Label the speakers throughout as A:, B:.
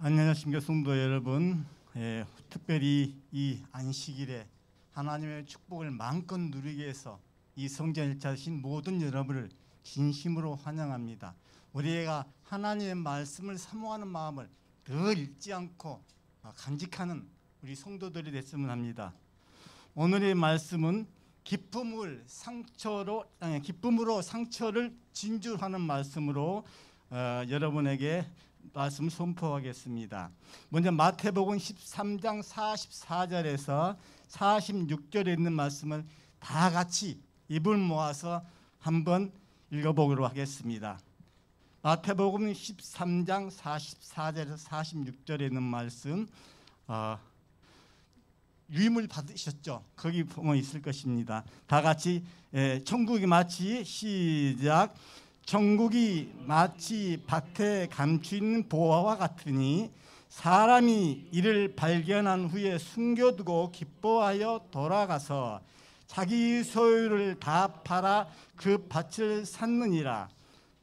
A: 안녕하십니까 성도 여러분. 특별히 이 안식일에 하나님의 축복을 마음껏 누리기 위해서 이 성전을 찾으신 모든 여러분을 진심으로 환영합니다. 우리가 하나님의 말씀을 사모하는 마음을 늘 잊지 않고 간직하는 우리 성도들이 됐으면 합니다. 오늘의 말씀은 기쁨으로 상처를 진주하는 말씀으로 여러분에게 말씀 선포하겠습니다. 먼저 마태복음 13장 44절에서 46절에 있는 말씀을 다 같이 입을 모아서 한번 읽어보도록 하겠습니다. 마태복음 13장 44절에서 46절에 있는 말씀, 유임을 받으셨죠? 거기 보면 있을 것입니다. 다 같이 천국이 마치 시작. 천국이 마치 밭에 감추인 보화와 같으니 사람이 이를 발견한 후에 숨겨두고 기뻐하여 돌아가서 자기 소유를 다 팔아 그 밭을 샀느니라.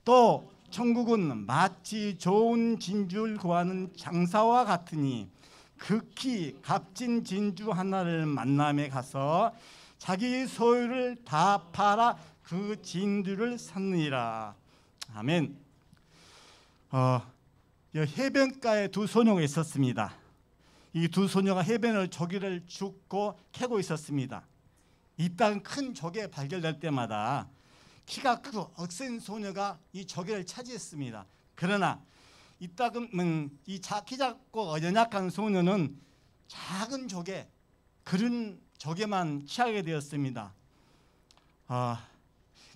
A: 또 천국은 마치 좋은 진주를 구하는 장사와 같으니 극히 값진 진주 하나를 만남에 가서 자기 소유를 다 팔아 그 진주를 샀느니라. 아멘. 해변가에 두 소녀가 있었습니다. 이 두 소녀가 해변을 조개를 줍고 캐고 있었습니다. 이딴 큰 조개 발견될 때마다 키가 크고 억센 소녀가 이 조개를 차지했습니다. 그러나 이따금 키 작고 연약한 소녀는 작은 조개, 그런 조개만 취하게 되었습니다.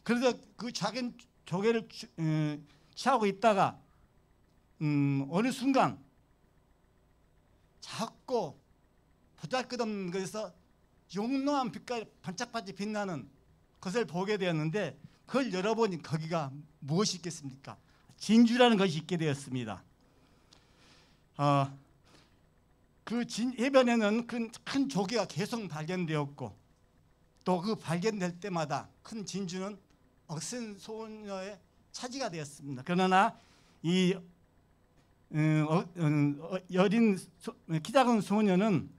A: 그래서 그 작은 조개를 취하고 있다가 어느 순간 작고 보잘것없는 것에서 용노한 빛깔 반짝반짝 빛나는 것을 보게 되었는데, 그걸 열어보니 거기가 무엇이 있겠습니까? 진주라는 것이 있게 되었습니다. 그 해변에는 큰 조개가 계속 발견되었고, 또 그 발견될 때마다 큰 진주는 억센 소녀의 차지가 되었습니다. 그러나 이 여린 키 작은 소녀는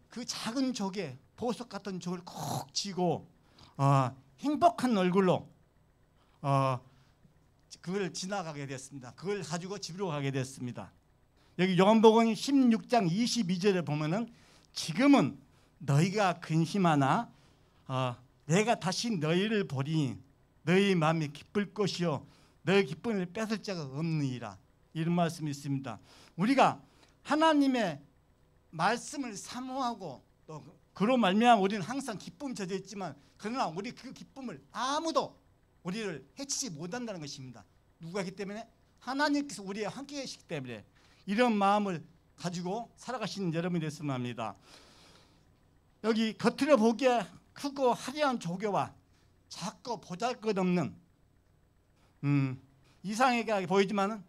A: 그 작은 조개, 보석 같은 조개를 콕 쥐고 행복한 얼굴로 그걸 지나가게 됐습니다. 그걸 가지고 집으로 가게 됐습니다. 여기 요한복음 16장 22절에 보면은 지금은 너희가 근심하나 내가 다시 너희를 보리니 너희 마음이 기쁠 것이요 너희 기쁨을 뺏을 자가 없느니라. 이런 말씀이 있습니다. 우리가 하나님의 말씀을 사모하고 또 그로 말미암아 우리는 항상 기쁨이 젖어 있지만, 그러나 우리 그 기쁨을 아무도 우리를 해치지 못한다는 것입니다. 누가 있기 때문에? 하나님께서 우리와 함께 계시기 때문에 이런 마음을 가지고 살아가시는 여러분이 됐으면 합니다. 여기 겉으로 보기에 크고 화려한 조개와 작고 보잘것없는 이상하게 보이지만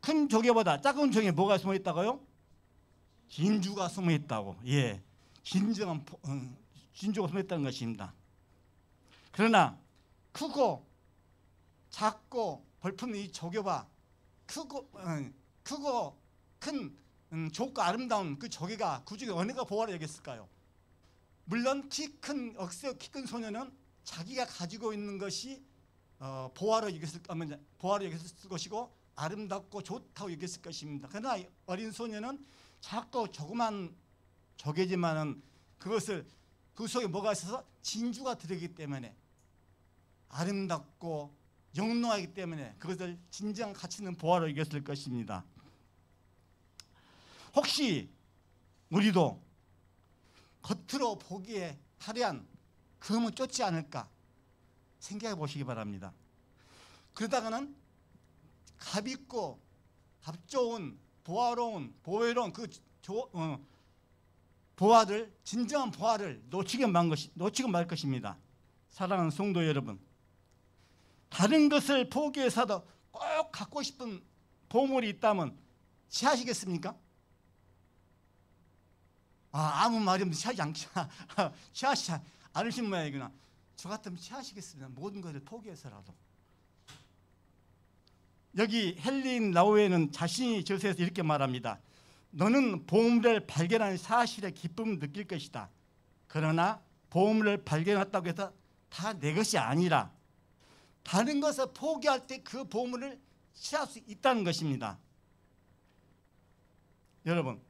A: 큰 조개보다 작은 조개에 뭐가 숨어 있다고요? 진주가 숨어 있다고. 예, 진정한 진주가 숨어 있다는 것입니다. 그러나 크고 작고 볼품이 이 조개와 크고 큰 좋고 아름다운 그 조개가 그 중에 어느가 보화를 여겼을까요? 물론 키 큰 소녀는 자기가 가지고 있는 것이 보화로 여겼을 것이고 아름답고 좋다고 여겼을 것입니다. 그러나 어린 소녀는 작고 조그만 조개지만은 그것을 그 속에 뭐가 있어서 진주가 들어있기 때문에 아름답고 영롱하기 때문에 그것을 진정한 가치 있는 보화로 여겼을 것입니다. 혹시 우리도 겉으로 보기에 화려한 금은 쫓지 않을까 생각해 보시기 바랍니다. 그러다가는 값 있고 값 좋은 보화로운 보배로운 보화를, 진정한 보화를 놓치게 말 것입니다. 사랑하는 성도 여러분, 다른 것을 포기해서도 꼭 갖고 싶은 보물이 있다면 취하시겠습니까? 아무 말이 없는데 취하지 않으신 모양이구나. 저 같으면 취하시겠습니다. 모든 것을 포기해서라도. 여기 헬린 라우에는 자신이 저서에서 이렇게 말합니다. 너는 보물을 발견한 사실에 기쁨을 느낄 것이다. 그러나 보물을 발견했다고 해서 다 내 것이 아니라 다른 것을 포기할 때 그 보물을 취할 수 있다는 것입니다. 여러분,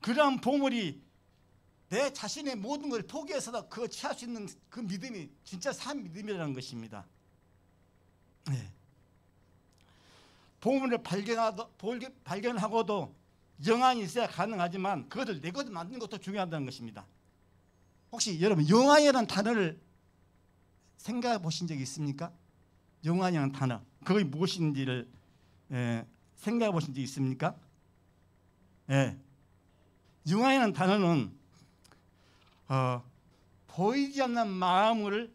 A: 그러한 보물이 내 자신의 모든 걸 포기해서도 그거 취할 수 있는 그 믿음이 진짜 산 믿음이라는 것입니다. 네. 보물을 발견하고도 영안이 있어야 가능하지만 그것을 내 것을 만드는 것도 중요하다는 것입니다. 혹시 여러분 영안이라는 단어를 생각해 보신 적이 있습니까? 영안이라는 단어, 그것이 무엇인지를 생각해 보신 적이 있습니까? 영안이라는 단어는 보이지 않는 마음을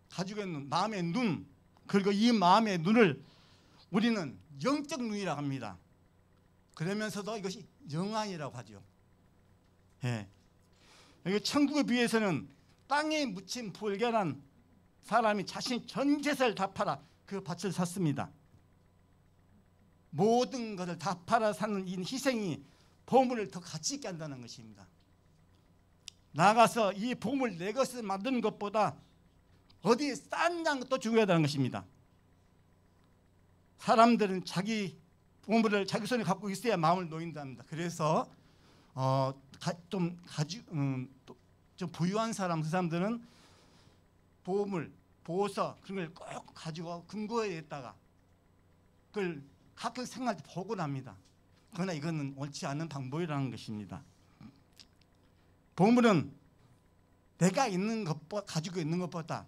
A: 가지고 있는 마음의 눈, 그리고 이 마음의 눈을 우리는 영적 눈이라고 합니다. 그러면서도 이것이 영안이라고 하죠. 여기 천국에 비해서는 땅에 묻힌 불결한 사람이 자신 전 재산을 다 팔아 그 밭을 샀습니다. 모든 것을 다 팔아 사는 이 희생이 보물을 더 가치 있게 한다는 것입니다. 나아가서 이 보물 내 것을 만드는 것보다 어디에 쌓느냐는 것도 중요하다는 것입니다. 사람들은 자기 보물을 자기 손에 갖고 있어야 마음을 놓인답니다. 그래서 좀 부유한 사람, 그 사람들은 보물, 보석 그런 걸 꼭 가지고 금고에다가 그걸 가끔 생각할 때 보곤 합니다. 그러나 이거는 옳지 않은 방법이라는 것입니다. 보물은 내가 있는 것보다, 가지고 있는 것보다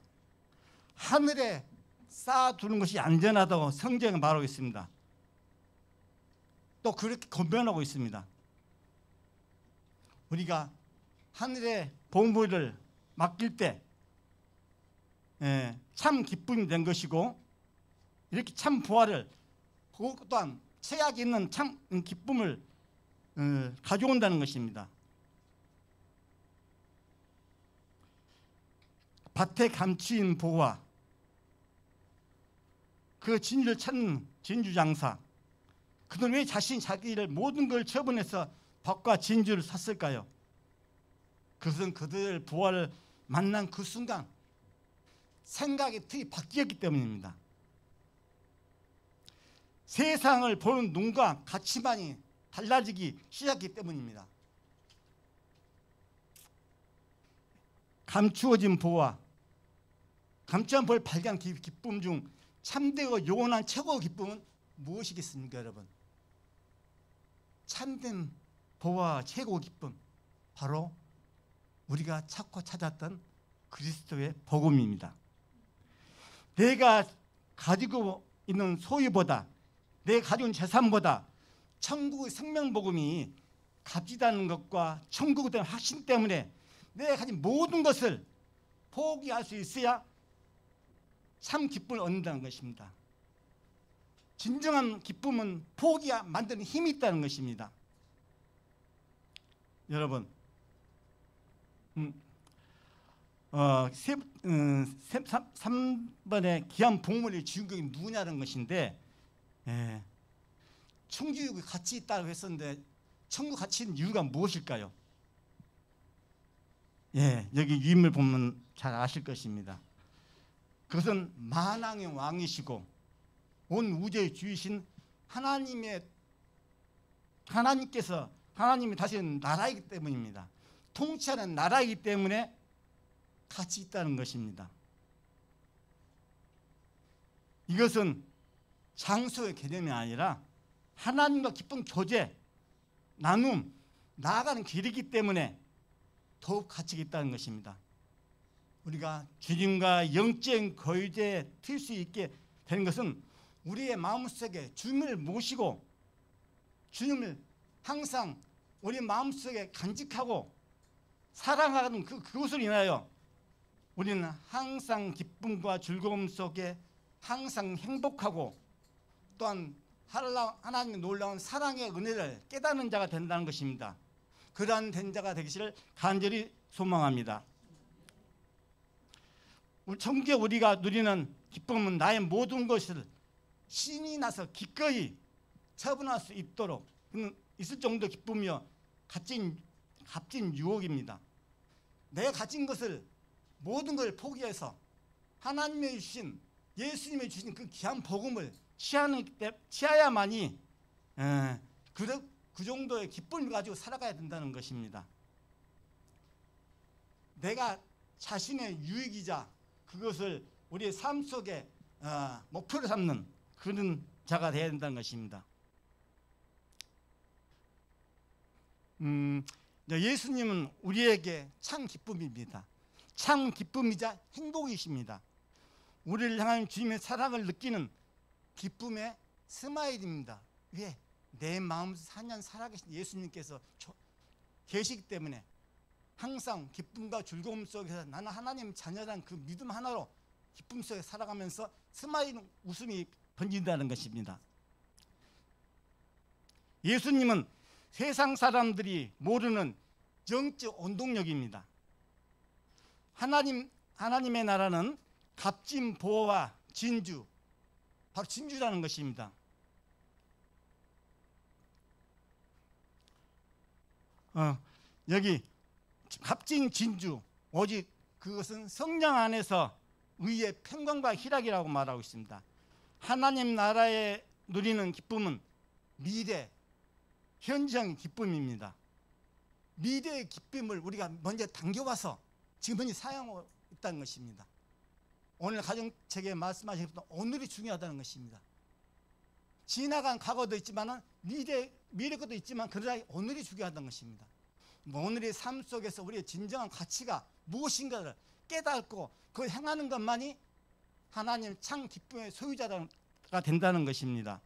A: 하늘에 쌓아두는 것이 안전하다고 성경에 말하고 있습니다. 또 그렇게 권면하고 있습니다. 우리가 하늘의 보물을 맡길 때 참 기쁨이 된 것이고, 이렇게 참 부활을, 그것 또한 최악이 있는 참 기쁨을 가져온다는 것입니다. 밭에 감추인 보화, 그 진주를 찾는 진주장사, 그들은 왜 자기를 모든 걸 처분해서 밭과 진주를 샀을까요? 그것은 그들 부활을 만난 그 순간 생각의 틀이 바뀌었기 때문입니다. 세상을 보는 눈과 가치관이 달라지기 시작했기 때문입니다. 감추어진 보화, 감추한 보화를 발견한 기쁨 중 참되고 영원한 최고의 기쁨은 무엇이겠습니까, 여러분? 참된 보화 최고의 기쁨, 바로 우리가 찾고 찾았던 그리스도의 복음입니다. 내가 가지고 있는 소유보다, 내가 가지고 있는 재산보다 천국의 생명복음이 값지다는 것과 천국에 대한 확신 때문에 내가 가진 모든 것을 포기할 수 있어야 참 기쁨을 얻는다는 것입니다. 진정한 기쁨은 포기 만드는 힘이 있다는 것입니다. 여러분, 3번의 귀한 보물의 주인공이 누구냐는 것인데, 천국이 가치 있다고 했었는데 천국 가치 있는 이유가 무엇일까요? 여기 유인물 보면 잘 아실 것입니다. 그것은 만왕의 왕이시고 온 우주의 주이신 하나님이 다스리는 나라이기 때문입니다. 통치하는 나라이기 때문에 가치 있다는 것입니다. 이것은 장소의 개념이 아니라 하나님과 깊은 교제, 나눔, 나아가는 길이기 때문에 더욱 가치가 있다는 것입니다. 우리가 주님과 영적 교제에 틀 수 있게 되는 것은 우리의 마음속에 주님을 모시고 주님을 항상 우리 마음속에 간직하고 사랑하는 그것으로 인하여 우리는 항상 기쁨과 즐거움 속에 항상 행복하고 또한 하나님의 놀라운 사랑의 은혜를 깨닫는 자가 된다는 것입니다. 그러한 된 자가 되기를 간절히 소망합니다. 천국에 우리가 누리는 기쁨은 나의 모든 것을 신이 나서 기꺼이 처분할 수 있도록 있을 정도 기쁨이요 값진 유혹입니다. 내가 가진 것을 모든 걸 포기해서 하나님의 주신 예수님의 주신 그 귀한 복음을 취하야만이 그 정도의 기쁨을 가지고 살아가야 된다는 것입니다. 내가 자신의 유익이자 그것을 우리의 삶 속에 목표로 삼는 그런 자가 되어야 된다는 것입니다. 예수님은 우리에게 참 기쁨입니다. 참 기쁨이자 행복이십니다. 우리를 향한 주님의 사랑을 느끼는 기쁨의 스마일입니다. 왜? 내 마음에서 사냥 살아계신 예수님께서 계시기 때문에 항상 기쁨과 즐거움 속에서 나는 하나님 자녀라는 그 믿음 하나로 기쁨 속에 살아가면서 스마일 웃음이 번진다는 것입니다. 예수님은 세상 사람들이 모르는 영적 원동력입니다. 하나님의 나라는 값진 보호와 진주, 바로 진주라는 것입니다. 여기 값진 진주, 오직 그것은 성령 안에서 의의 평강과 희락이라고 말하고 있습니다. 하나님 나라에 누리는 기쁨은 미래, 현장 기쁨입니다. 미래의 기쁨을 우리가 먼저 당겨와서 지금 현재 사용하고 있다는 것입니다. 오늘 가정책에 말씀하신 것도 오늘이 중요하다는 것입니다. 지나간 과거도 있지만 미래 것도 있지만 그러나 오늘이 중요하다는 것입니다. 오늘의 삶 속에서 우리의 진정한 가치가 무엇인가를 깨닫고 그걸 행하는 것만이 하나님 참 기쁨의 소유자가 된다는 것입니다.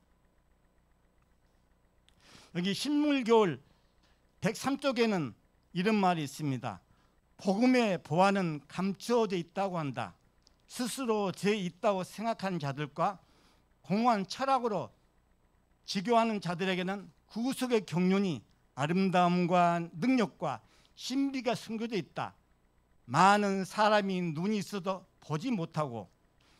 A: 여기 신물교울 103쪽에는 이런 말이 있습니다. 복음의 보화는 감추어져 있다고 한다. 스스로 죄 있다고 생각하는 자들과 공허한 철학으로 지교하는 자들에게는 구속의 경륜이 아름다움과 능력과 신비가 숨겨져 있다. 많은 사람이 눈이 있어도 보지 못하고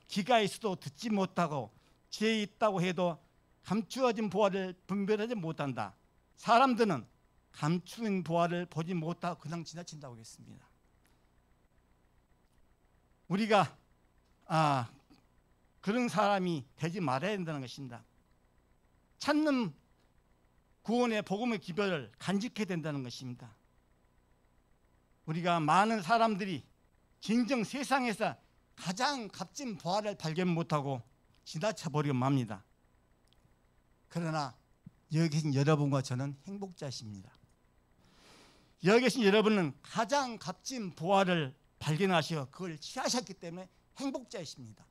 A: 귀가 있어도 듣지 못하고 죄 있다고 해도 감추어진 보화를 분별하지 못한다. 사람들은 감추인 보화를 보지 못하고 그냥 지나친다고 했습니다. 우리가 그런 사람이 되지 말아야 된다는 것입니다. 찾는 구원의 복음의 기별을 간직해야 된다는 것입니다. 우리가 많은 사람들이 진정 세상에서 가장 값진 보화를 발견 못하고 지나쳐버리고 맙니다. 그러나 여기 계신 여러분과 저는 행복자십니다. 여기 계신 여러분은 가장 값진 보화를 발견하시어 그걸 취하셨기 때문에 행복자이십니다.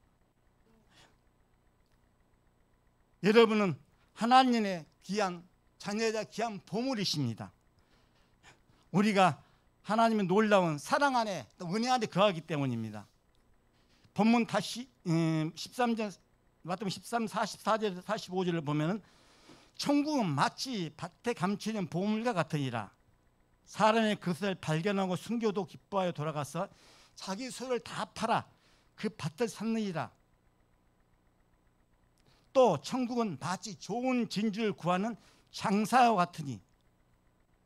A: 여러분은 하나님의 귀한 자녀자 귀한 보물이십니다. 우리가 하나님의 놀라운 사랑 안에 또 은혜 안에 거하기 때문입니다. 본문 다시 13절 맞다면 13, 44절, 45절을 보면은 천국은 마치 밭에 감추는 보물과 같으니라. 사람의 그것을 발견하고 숨겨도 기뻐하여 돌아가서 자기 소유를 다 팔아 그 밭을 샀느니라. 또 천국은 마치 좋은 진주를 구하는 장사와 같으니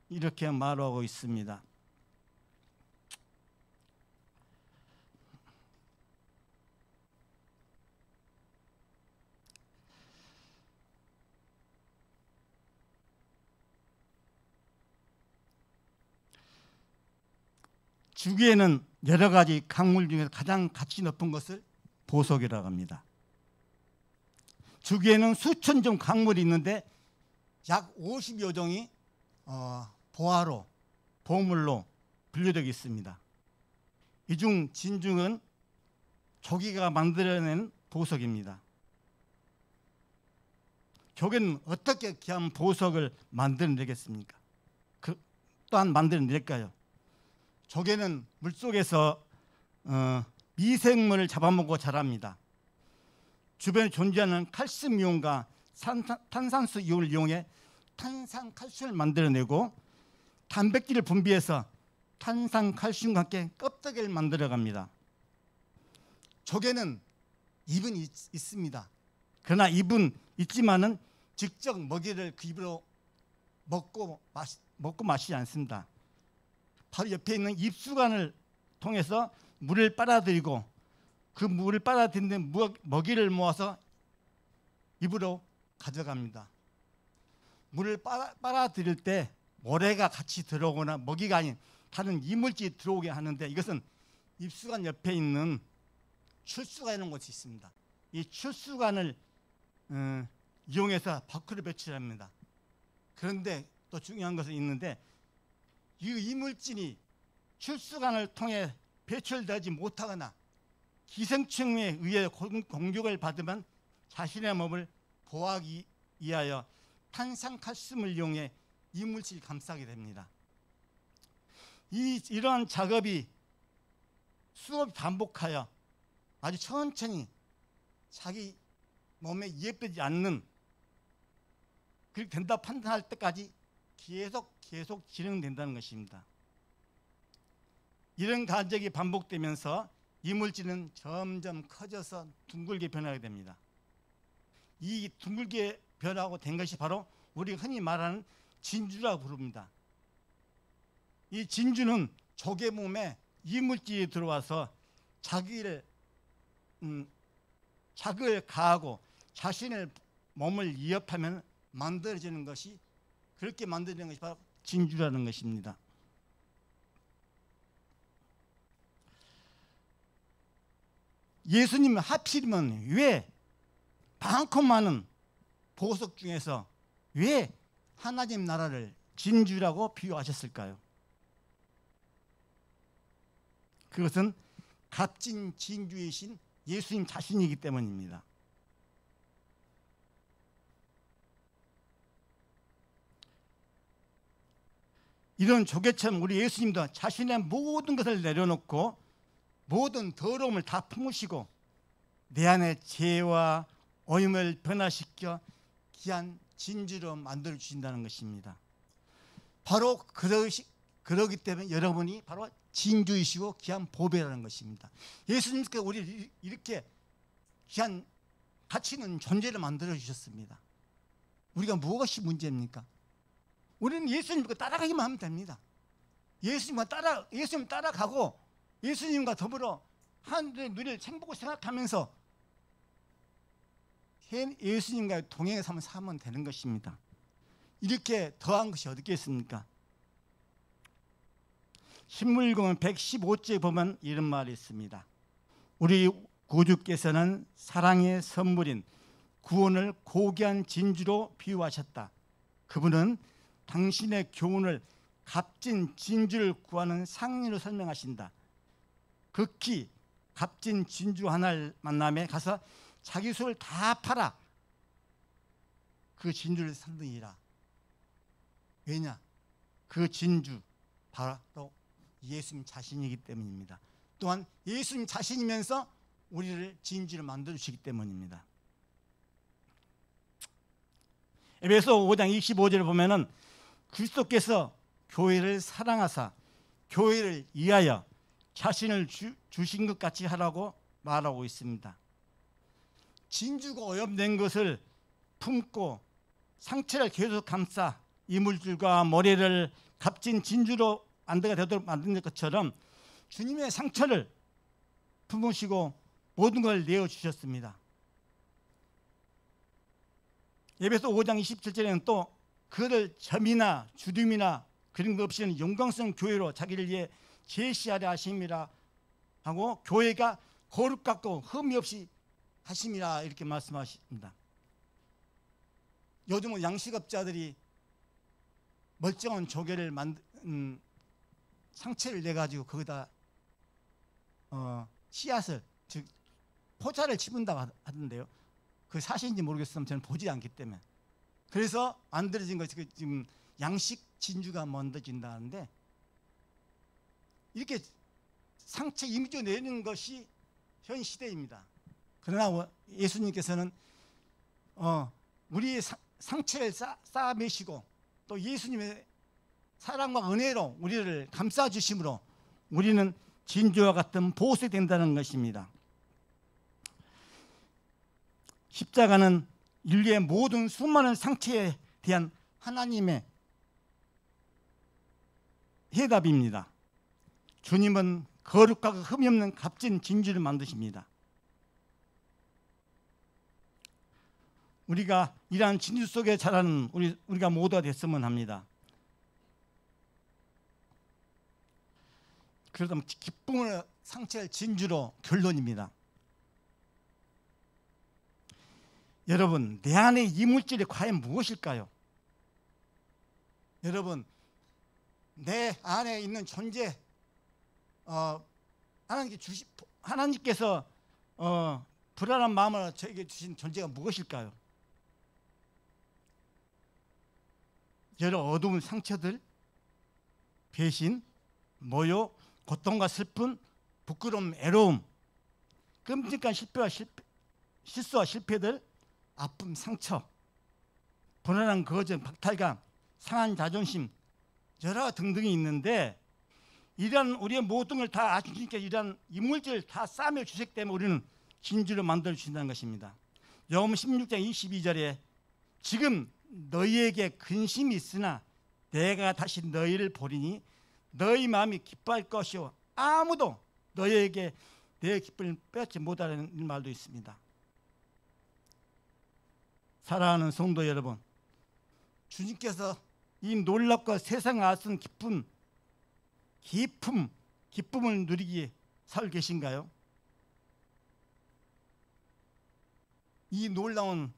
A: 이렇게 말하고 있습니다. 주기에는 여러 가지 강물 중에서 가장 가치 높은 것을 보석이라고 합니다. 주기에는 수천 종 강물이 있는데 약 50여 종이 보화로, 보물로 분류되어 있습니다. 이 중 진중은 조기가 만들어낸 보석입니다. 조기는 어떻게 귀한 보석을 만들어내겠습니까? 또한 만들어낼까요? 조개는 물속에서 미생물을 잡아먹고 자랍니다. 주변에 존재하는 칼슘 이온과 탄산수 이온을 이용해 탄산칼슘을 만들어내고 단백질을 분비해서 탄산칼슘과 함께 껍데기를 만들어갑니다. 조개는 입은 있습니다. 그러나 입은 있지만은 직접 먹이를 그 입으로 먹고 마시지 않습니다. 바로 옆에 있는 입수관을 통해서 물을 빨아들이고 그 물을 빨아들이는 먹이를 모아서 입으로 가져갑니다. 물을 빨아들일 때 모래가 같이 들어오거나 먹이가 아닌 다른 이물질이 들어오게 하는데 이것은 입수관 옆에 있는 출수관이라는 곳이 있습니다. 이 출수관을 이용해서 밖으로 배출합니다. 그런데 또 중요한 것은 있는데 이 이물질이 출수관을 통해 배출되지 못하거나 기생충에 의해 공격을 받으면 자신의 몸을 보호하기 위하여 탄산칼슘을 이용해 이물질을 감싸게 됩니다. 이러한 작업이 수없이 반복하여 아주 천천히 자기 몸에 이입되지 않는 그렇게 된다 판단할 때까지 계속 진행된다는 것입니다. 이런 과정이 반복되면서 이물질은 점점 커져서 둥글게 변하게 됩니다. 이 둥글게 변하고 된 것이 바로 우리가 흔히 말하는 진주라고 부릅니다. 이 진주는 조개 몸에 이물질이 들어와서 자극을 가하고 자신의 몸을 위협하면 만들어지는 것이 그렇게 만들어지는 것이 바로 진주라는 것입니다. 예수님은 하필이면 왜 많고 많은 보석 중에서 왜 하나님 나라를 진주라고 비유하셨을까요? 그것은 값진 진주이신 예수님 자신이기 때문입니다. 이런 조개처럼 우리 예수님도 자신의 모든 것을 내려놓고 모든 더러움을 다 품으시고 내 안에 죄와 어둠을 변화시켜 귀한 진주로 만들어 주신다는 것입니다. 바로 그러기 때문에 여러분이 바로 진주이시고 귀한 보배라는 것입니다. 예수님께서 우리를 이렇게 귀한 가치 있는 존재를 만들어 주셨습니다. 우리가 무엇이 문제입니까? 우리는 예수님과 따라가기만 하면 됩니다. 예수님 따라가고 예수님과 더불어 하늘의 누릴 행복을 생각하면서 예수님과 동행해서 한번 살면 되는 것입니다. 이렇게 더한 것이 어디 있겠습니까? 신물공은 115쪽에 보면 이런 말이 있습니다. 우리 구주께서는 사랑의 선물인 구원을 고귀한 진주로 비유하셨다. 그분은 당신의 교훈을 값진 진주를 구하는 상리로 설명하신다. 극히 값진 진주 하나를 만남에 가서 자기 소를 다 팔아 그 진주를 사느니라. 왜냐? 그 진주 바로 예수님 자신이기 때문입니다. 또한 예수님 자신이면서 우리를 진주를 만들어 주시기 때문입니다. 에베소 5장 25절을 보면은 그리스도께서 교회를 사랑하사 교회를 위하여 자신을 주신 것 같이 하라고 말하고 있습니다. 진주가 오염된 것을 품고 상처를 계속 감싸 이물질과 모래를 값진 진주로 안대가 되도록 만든 것처럼 주님의 상처를 품으시고 모든 걸 내어주셨습니다. 에베소 5장 27절에는 또 그를 점이나 주름이나 그런 것 없이는 영광스러운 교회로 자기를 위해 제시하려 하심이라 하고 교회가 거룩 같고 흠이 없이 하심이라 이렇게 말씀하십니다. 요즘은 양식업자들이 멀쩡한 조개를 상체를 내가지고 거기다 씨앗을 즉 포자를 집은다고 하던데요. 그 사실인지 모르겠으면 저는 보지 않기 때문에 그래서 만들어진 것이 지금 양식 진주가 만들어진다는데 이렇게 상체 이미지 내는 것이 현 시대입니다. 그러나 예수님께서는 우리의 상처를 쌓아매시고 또 예수님의 사랑과 은혜로 우리를 감싸주심으로 우리는 진주와 같은 보석이 된다는 것입니다. 십자가는 인류의 모든 수많은 상처에 대한 하나님의 해답입니다. 주님은 거룩하고 흠이 없는 값진 진주를 만드십니다. 우리가 이러한 진주 속에 자라는 우리가 모두가 됐으면 합니다. 그러다 기쁨을 상처할 진주로 결론입니다. 여러분, 내 안에 이물질이 과연 무엇일까요? 여러분, 내 안에 있는 존재, 하나님께서 불안한 마음을 저에게 주신 존재가 무엇일까요? 여러 어두운 상처들, 배신, 모욕, 고통과 슬픔, 부끄러움, 애로움, 끔찍한 실수와 실패들, 아픔, 상처, 불안한 거짓, 박탈감, 상한 자존심, 여러 등등이 있는데, 이러한 우리의 모든 걸 다 주님께 이러한 이물질을 다 싸매 주셨기 때문에 우리는 진주를 만들어 주신다는 것입니다. 요한복음 16장 22절에 지금 너희에게 근심이 있으나 내가 다시 너희를 보리니 너희 마음이 기뻐할 것이요 아무도 너희에게 내 기쁨을 빼앗지 못하는 말도 있습니다. 사랑하는 성도 여러분, 주님께서 이 놀랍고 세상을 앞선 기쁨을 누리기에 살고 계신가요? 이 놀라운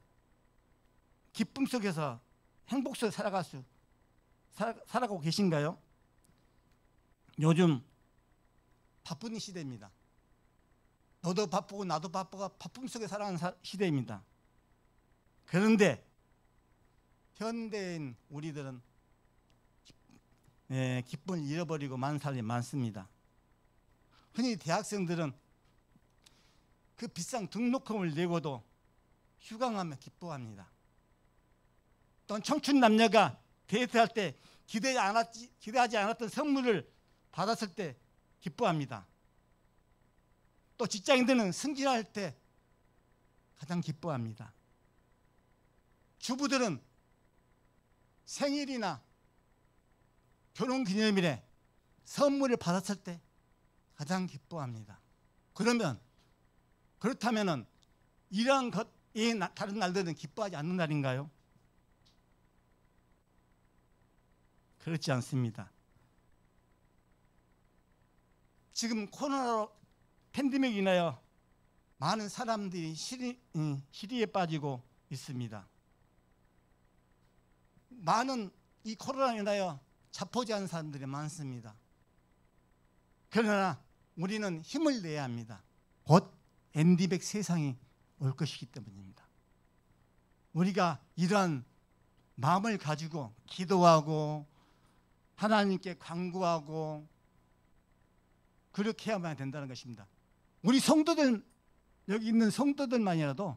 A: 기쁨 속에서 행복 속에 살아가고 계신가요? 요즘 바쁜 시대입니다. 너도 바쁘고 나도 바쁘고 바쁨 속에 살아가는 시대입니다. 그런데 현대인 우리들은 기쁨을 잃어버리고 만 사람이 많습니다. 흔히 대학생들은 그 비싼 등록금을 내고도 휴강하며 기뻐합니다. 또는 청춘 남녀가 데이트할 때 기대하지 않았던 선물을 받았을 때 기뻐합니다. 또 직장인들은 승진할 때 가장 기뻐합니다. 주부들은 생일이나 결혼기념일에 선물을 받았을 때 가장 기뻐합니다. 그렇다면 이러한 것이 다른 날들은 기뻐하지 않는 날인가요? 그렇지 않습니다. 지금 코로나 팬데믹 인하여 많은 사람들이 시리에 빠지고 있습니다. 많은 이 코로나 인하여 자포자기한 사람들이 많습니다. 그러나 우리는 힘을 내야 합니다. 곧 엔디백 세상이 올 것이기 때문입니다. 우리가 이러한 마음을 가지고 기도하고 하나님께 간구하고 그렇게 해야만 된다는 것입니다. 우리 성도들, 여기 있는 성도들만이라도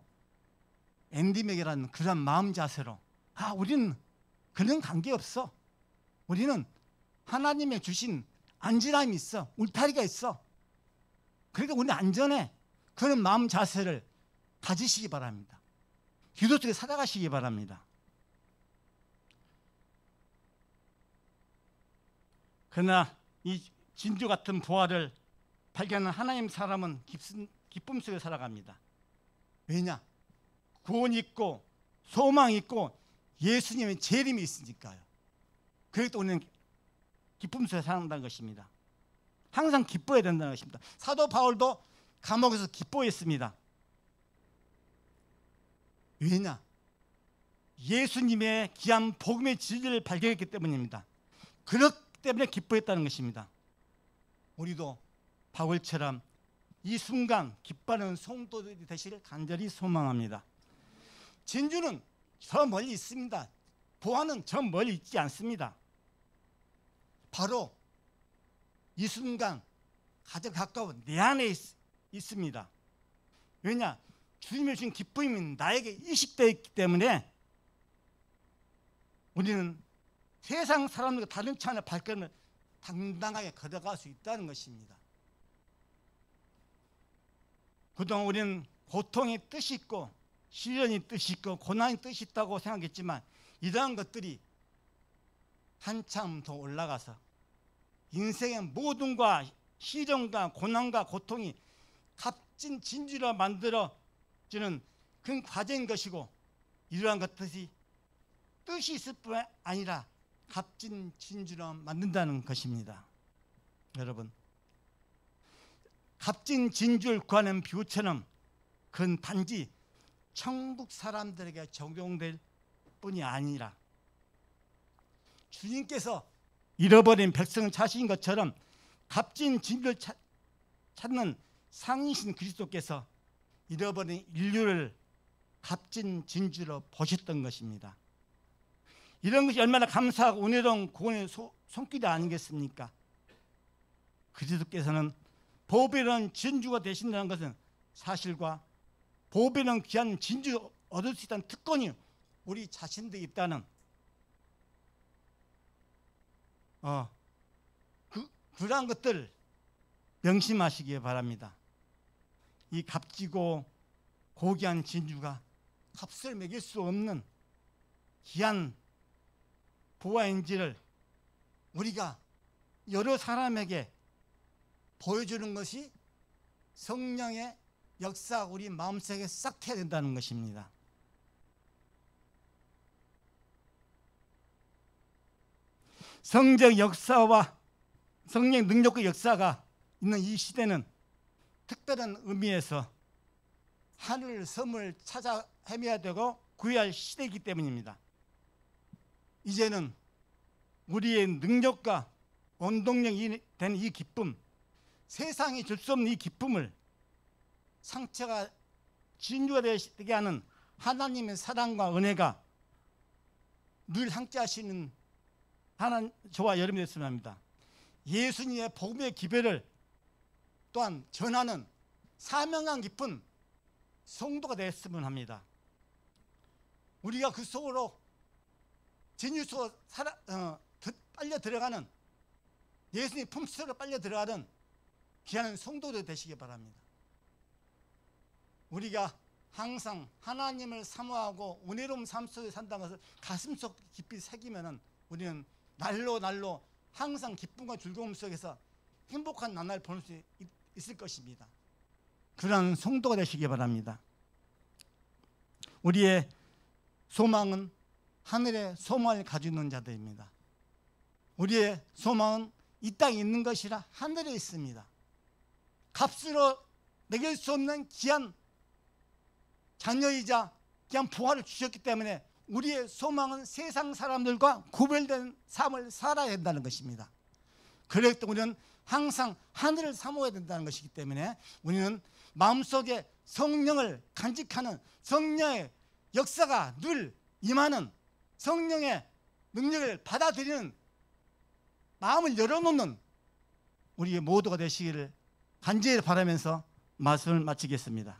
A: 엔디맥이라는 그런 마음 자세로 우리는 그런 관계없어. 우리는 하나님의 주신 안전함이 있어. 울타리가 있어. 그러니까 우리는 안전해. 그런 마음 자세를 가지시기 바랍니다. 기도 속에 살아가시기 바랍니다. 그러나 이 진주 같은 부활을 발견한 하나님 사람은 기쁨 속에 살아갑니다. 왜냐? 구원이 있고 소망이 있고 예수님의 재림이 있으니까요. 그래서 우리는 기쁨 속에 살아간다는 것입니다. 항상 기뻐해야 된다는 것입니다. 사도 바울도 감옥에서 기뻐했습니다. 왜냐? 예수님의 귀한 복음의 진리를 발견했기 때문입니다. 그렇기 때문에 기뻐했다는 것입니다. 우리도 바울처럼 이 순간 기뻐하는 성도들이 되시길 간절히 소망합니다. 진주는 저 멀리 있습니다. 보화는 저 멀리 있지 않습니다. 바로 이 순간 가장 가까운 내 안에 있습니다. 왜냐? 주님의 주신 기쁨이 나에게 이식되어 있기 때문에 우리는 세상 사람들과 다른 차원의 발걸음을 당당하게 걸어갈 수 있다는 것입니다. 그동안 우리는 고통의 뜻이 있고 시련이 뜻이 있고 고난이 뜻이 있다고 생각했지만 이러한 것들이 한참 더 올라가서 인생의 모든과 시련과 고난과 고통이 값진 진주로 만들어지는 그 과정인 것이고, 이러한 것들이 뜻이 있을 뿐 아니라 값진 진주로 만든다는 것입니다. 여러분, 값진 진주를 구하는 비유처럼 그건 단지 천국 사람들에게 적용될 뿐이 아니라 주님께서 잃어버린 백성을 찾으신 것처럼 값진 진주를 찾는 상이신 그리스도께서 잃어버린 인류를 값진 진주로 보셨던 것입니다. 이런 것이 얼마나 감사하고 은혜로운 구원의 손길이 아니겠습니까? 그리스도께서는 보배로운 진주가 되신다는 것은 사실과 보배로운 귀한 진주 얻을 수 있다는 특권이 우리 자신들에 있다는 그러한 것들 명심하시기 바랍니다. 이 값지고 고귀한 진주가 값을 매길 수 없는 귀한 보화인지를 우리가 여러 사람에게 보여주는 것이 성령의 역사가 우리 마음속에 싹 트야 된다는 것입니다. 성적 역사와 성령 능력의 역사가 있는 이 시대는 특별한 의미에서 하늘 섬을 찾아 헤매야 되고 구해야 할 시대이기 때문입니다. 이제는 우리의 능력과 원동력이 된 이 기쁨, 세상이 줄 수 없는 이 기쁨을 상처가 진주가 되게 하는 하나님의 사랑과 은혜가 늘 함께하시는 저와 여러분이 됐으면 합니다. 예수님의 복음의 기별을 또한 전하는 사명감 깊은 성도가 됐으면 합니다. 우리가 그 속으로 진유 속으로 빨려 들어가는, 예수님 품속으로 빨려 들어가는 귀한 성도들 되시기 바랍니다. 우리가 항상 하나님을 사모하고 은혜로운 삶 속에 산다는 것을 가슴속 깊이 새기면은 우리는 날로 항상 기쁨과 즐거움 속에서 행복한 나날을 보낼 수 있을 것입니다. 그러한 성도가 되시기 바랍니다. 우리의 소망은 하늘의 소망을 가지고 있는 자들입니다. 우리의 소망은 이 땅에 있는 것이라 하늘에 있습니다. 값으로 매길 수 없는 귀한 자녀이자 귀한 부활을 주셨기 때문에 우리의 소망은 세상 사람들과 구별된 삶을 살아야 된다는 것입니다. 그럴 때 우리는 항상 하늘을 사모해야 된다는 것이기 때문에 우리는 마음속에 성령을 간직하는, 성령의 역사가 늘 임하는, 성령의 능력을 받아들이는 마음을 열어놓는 우리 모두가 되시기를 간절히 바라면서 말씀을 마치겠습니다.